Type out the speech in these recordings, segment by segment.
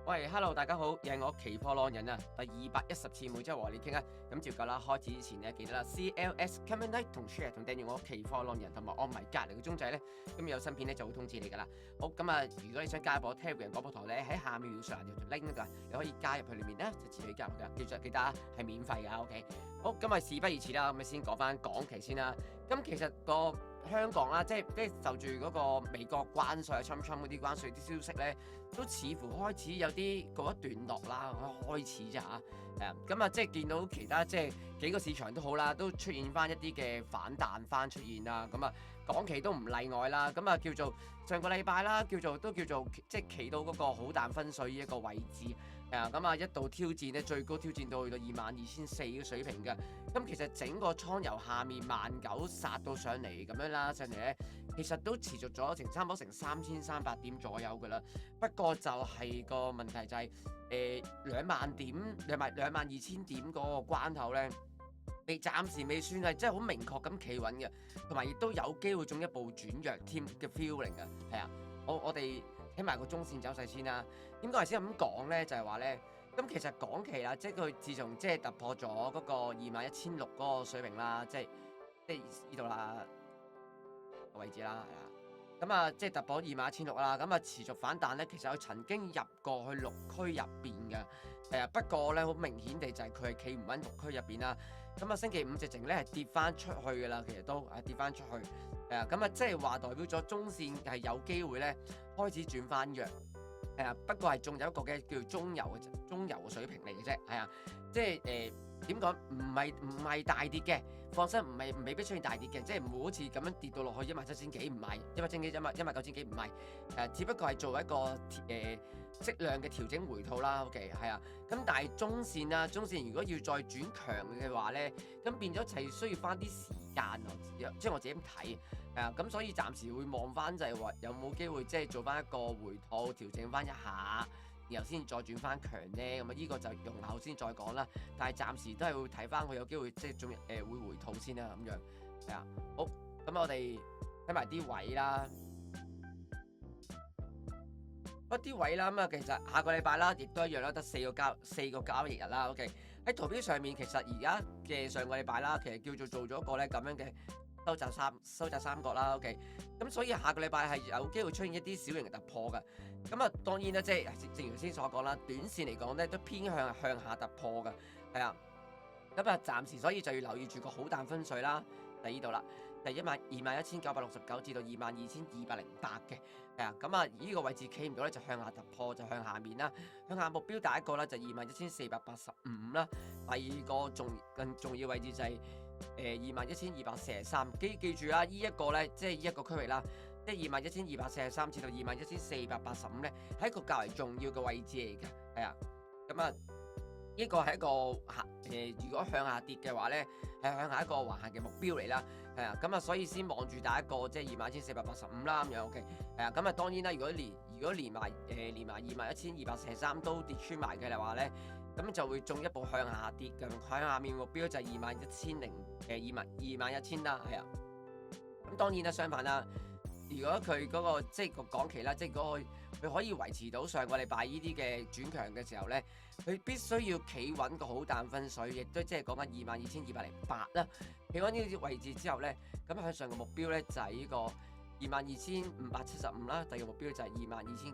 喂，Hello，大家好，又係我期貨浪人啊，第210次每周和你傾啊。咁照舊啦，開始之前咧，記得啦，CLS comment like 同 share 同訂閱我期貨浪人同埋按埋隔離嘅鐘仔咧，咁有新片咧就會通知你噶啦。好，咁啊，如果你想加入我 Telegram 廣播台咧，喺下面描述欄有條 link 噶，你可以加入去裏面咧，就自己加入嘅。記得係免費噶，OK。好，咁啊事不宜遲啦，咁啊先講翻港期先啦。咁其實香港啦，即係就住嗰個美國關稅啊、Trump 嗰啲關稅啲消息咧，都似乎開始有啲告一段落啦，開始咋嚇？係啊，咁啊，即係見到其他即係幾個市場都好啦，都出現翻一啲嘅反彈翻出現啦，咁啊，港期都唔例外啦，咁啊叫做上個禮拜啦，都叫做即係企到嗰個好淡分水一個位置，咁啊一度挑戰咧最高挑戰到去到22,400嘅水平嘅，咁其實整個倉由下面19,000殺到上嚟咁樣啦，上嚟咧其實都持續咗差唔多成3,300點左右噶啦，不過就係個問題就係22000點嗰個關口咧，暫時未算係真係好明確咁企穩嘅，同埋亦都有機會進一步轉弱添嘅 feeling 嘅，係啊，我哋睇埋個中線走勢先啦。點解先咁講咧？就係話咧，咁其實港期啦，即係佢自從即係突破咗嗰個21,600嗰個水平啦，即係呢度啦個位置啦，係啊。咁啊，即係突破21,600啦，咁啊持續反彈咧，其實佢曾經入過去6區入邊嘅，不過咧好明顯地就係佢係企唔穩6區入邊啦。咁啊星期五直情咧係跌翻出去㗎啦，其實都係跌翻出去，咁啊即係話代表咗中線係有機會咧開始轉翻弱，不過係仲有一個嘅叫做中游嘅水平嚟嘅啫，係啊，即係點講唔係大跌嘅，放心未必出現大跌嘅，即係唔會好似咁樣跌到落去17,000幾，唔係17,000幾19,000幾唔係，只不過係做一個適量嘅調整回吐啦 ，OK 係啊，咁但係中線如果要再轉強嘅話咧，咁變咗係需要翻啲時間即係我自己咁睇，咁所以暫時會望翻就係話有冇機會即係做翻一個回吐調整翻一下。然後先再轉翻強咧，咁啊呢個就用後先再講啦。但係暫時都係會睇翻佢有機會即係仲會回吐先啦咁樣，係啊。好，咁我哋睇埋啲位啦。啲位啦，咁啊其實下個禮拜啦，亦都一樣啦，得4個交易日啦。OK，喺圖表上面其實而家嘅上個禮拜啦，其實叫做做咗一個咧咁樣嘅收窄三角啦 ，OK，咁所以下個禮拜係有機會出現一啲小型嘅突破嘅，咁啊當然啦，即係正如先所講啦，短線嚟講咧都偏向下突破嘅，係啊，咁啊暫時所以就要留意住個好淡分水啦，喺呢度啦，第21,969至到22,208嘅，係啊，咁啊呢個位置企唔到咧就向下突破，就向下面啦，向下目標第一個咧就21,485啦，第二個更重要位置就係21,243，記住啦，呢一個咧，即係呢一個區域啦，即係21,243至到21,485咧，係一個較為重要嘅位置嚟嘅，係啊，咁啊，呢個係一個如果向下跌嘅話咧，係向下一個橫行嘅目標嚟啦，係啊，咁啊，所以先望住第一個即係21,485啦，咁樣 OK，係啊，咁啊，當然啦，如果連埋21,243都跌穿埋嘅話咧。咁就會進一步向下跌嘅，向下面目標就係21,000啦，係啊。咁當然啦，相反啦，如果佢嗰個即係個港期啦，即係嗰個佢可以維持到上個禮拜呢啲嘅轉強嘅時候咧，佢必須要企穩個好淡分水，亦都即係講緊22,208啦。企穩呢啲位置之後咧，咁向上嘅目標咧就係呢個22,575啦，第二個目標就係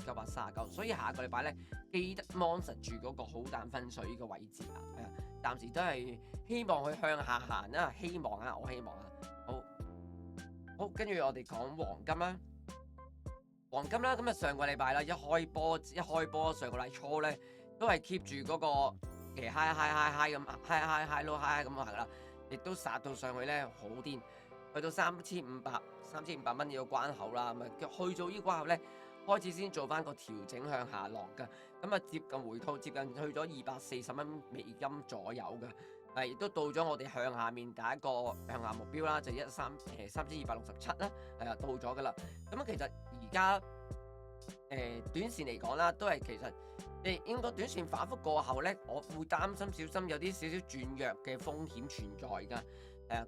22,939，所以下個禮拜咧記得 monitor 住嗰個好淡分水呢個位置啦，係啊，暫時都係希望佢向下行啦，我希望啊，好，跟住我哋講黃金啦，咁啊上個禮拜啦，一開波上個禮初咧都係 keep 住嗰個其實 high 咁 high low high 咁行啦，亦都殺到上去咧好癲。去到3,500蚊呢個關口啦，咁啊去到呢個關口咧，開始先做翻個調整向下落嘅，咁啊接近回吐，接近去咗240蚊美金左右嘅，亦都到咗我哋向下面第一個向下目標啦，就3,267啦，係啊到咗噶啦，咁其實而家短線嚟講啦，都係其實應該短線反覆過後咧，我會擔心小心有啲少少轉弱嘅風險存在㗎。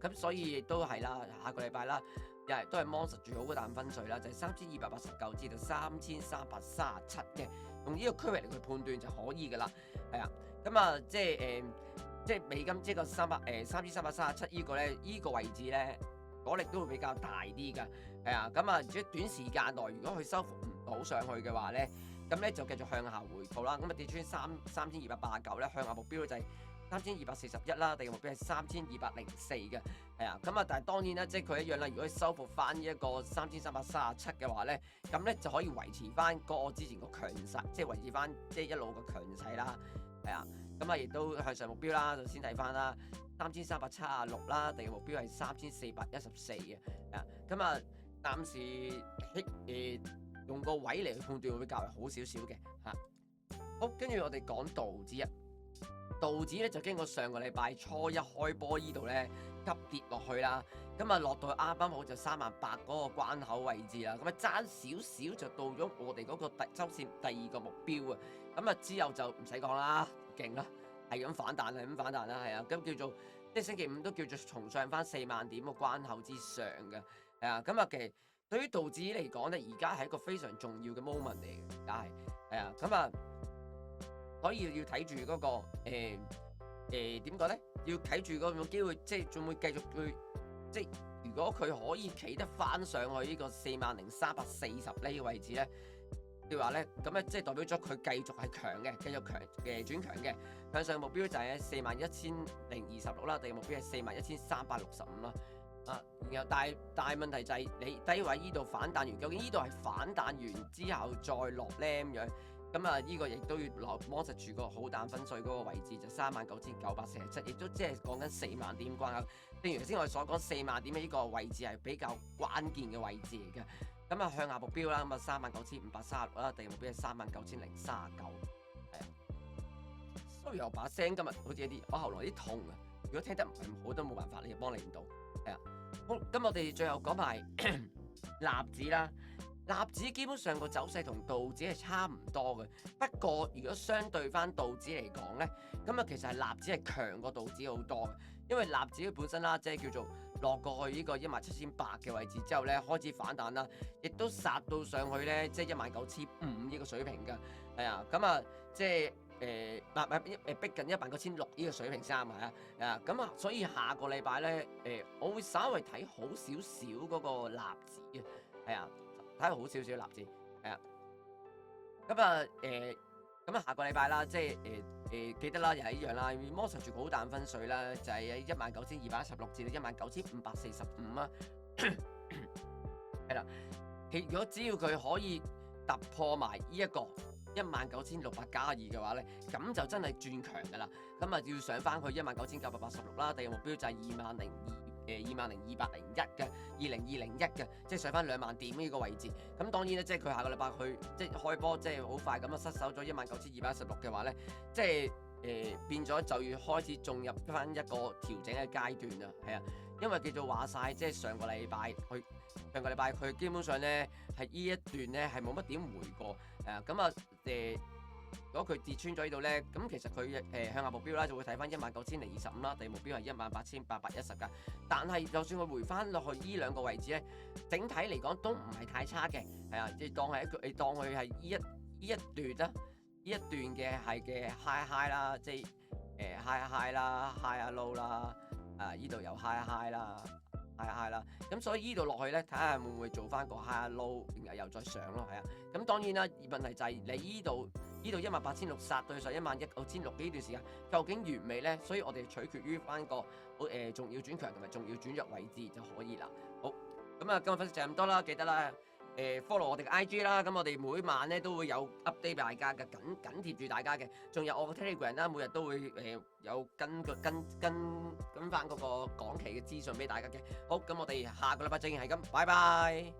咁所以亦都係啦，下個禮拜啦，又係都係 monitor 住好嗰啖分水啦，就係3,289至到3,337嘅。咁用呢個區域嚟去判斷就可以㗎啦。係啊，咁啊即係美金即係個3337呢個咧，呢個位置咧阻力都會比較大啲㗎。係啊，咁啊，即係短時間內如果佢收復唔到上去嘅話咧，咁咧就繼續向下回吐啦。咁啊跌穿3289咧，向下目標就係3241啦，第二個目標係3204嘅。係啊，咁啊，但係當然啦，即係佢一樣啦。如果佢收復翻呢一個3337嘅話咧，咁咧就可以維持翻個之前個強勢，即係維持翻即係一路個強勢啦。係啊，咁啊亦都向上目標啦，就先睇翻啦，3376啦，第二個目標係3414嘅。啊，咁啊暫時用個位嚟去判斷會較為好少少嘅嚇。好，跟住我哋講道指啊，道指咧就經過上個禮拜初一開波呢度咧急跌落去啦，咁啊落到啱啱好就38000嗰個關口位置啦，咁啊爭少少就到咗我哋嗰個周線第二個目標啊，咁啊之後就唔使講啦，勁啦，係咁反彈係咁反彈啦，係啊，咁叫做即係星期五都叫做重上翻40000點個關口之上嘅，係啊，咁啊其實對於道指嚟講咧，而家係一個非常重要嘅 moment 嚟嘅，而家係啊，咁啊。所以要睇住嗰個點講咧？要睇住嗰個機會，即係仲會繼續去，即係如果佢可以企得翻上去呢個40340呢個位置咧嘅話咧，咁咧即係代表咗佢繼續係強嘅，繼續強轉強嘅。向上目標就係41026啦，第二個目標係41365啦。啊，然後但係問題就係你低位依度反彈完，究竟依度係反彈完之後再落咧咁樣？咁啊，呢個亦都要摸實住個好淡分水嗰個位置，就39947，亦都即係講緊40000點關口。正如頭先我哋所講，40000點嘅呢個位置係比較關鍵嘅位置嚟嘅。咁啊，向下目標啦，咁啊39536啦，第二目標係39039。係啊，雖然我把聲今日好似一啲，我喉嚨有啲痛啊。如果聽得唔係好都冇辦法，你又幫你唔到。係啊，好，咁我哋最後講埋納指啦。納指基本上個走勢同道指係差唔多嘅，不過如果相對翻道指嚟講咧，咁啊其實係納指係強過道指好多嘅，因為納指佢本身啦，即係叫做落過去呢個17800嘅位置之後咧，開始反彈啦，亦都殺到上去咧，即係19500呢個水平㗎，係啊，咁啊即係逼近19600呢個水平先啱係啊，咁啊所以下個禮拜咧我會稍微睇好少少嗰個納指啊，係啊。睇好少少納指，係啊，咁啊下個禮拜啦，即係記得啦，又係一樣啦，摸實住好淡分水啦，就係喺19216至到19545啊，係啦，如果只要佢可以突破埋呢一個19692嘅話咧，咁就真係轉強噶啦，咁啊要上翻去19986啦，第二個目標就係20201嘅20201嘅，即係上翻20000點呢個位置。咁當然咧，即係佢下個禮拜去即係開波，即係好快咁啊失守咗19216嘅話咧，即係變咗就要開始進入翻一個調整嘅階段啦。係啊，因為叫做話晒，即係上個禮拜佢基本上咧係呢一段咧係冇乜點回過。咁啊如果佢跌穿咗呢度咧，咁其實佢向下目標啦，就會睇翻19025啦，第二目標係18810㗎。但係就算佢回翻落去呢兩個位置咧，整體嚟講都唔係太差嘅，係啊，即係當佢係呢一段啦，呢一段嘅係嘅 high 啦，即係high 啦 high low 啦，呢度有 high 啦。係啦，咁所以呢度落去咧，睇下會唔會做翻個 high low，然後又再上咯，係啊。咁當然啦，問題就係你呢度18600殺對上19600呢段時間，究竟完未咧？所以我哋取決於翻個重要轉強同埋重要轉弱位置就可以啦。好，咁啊，今日分析就係咁多啦，記得啦。follow 我哋嘅 IG 啦，咁我哋每晚咧都會有 update 俾大家嘅，緊貼住大家嘅，仲有我個 Telegram 啦，每日都會有跟翻嗰個港期嘅資訊俾大家嘅。好，咁我哋下個禮拜再見，係咁，拜拜。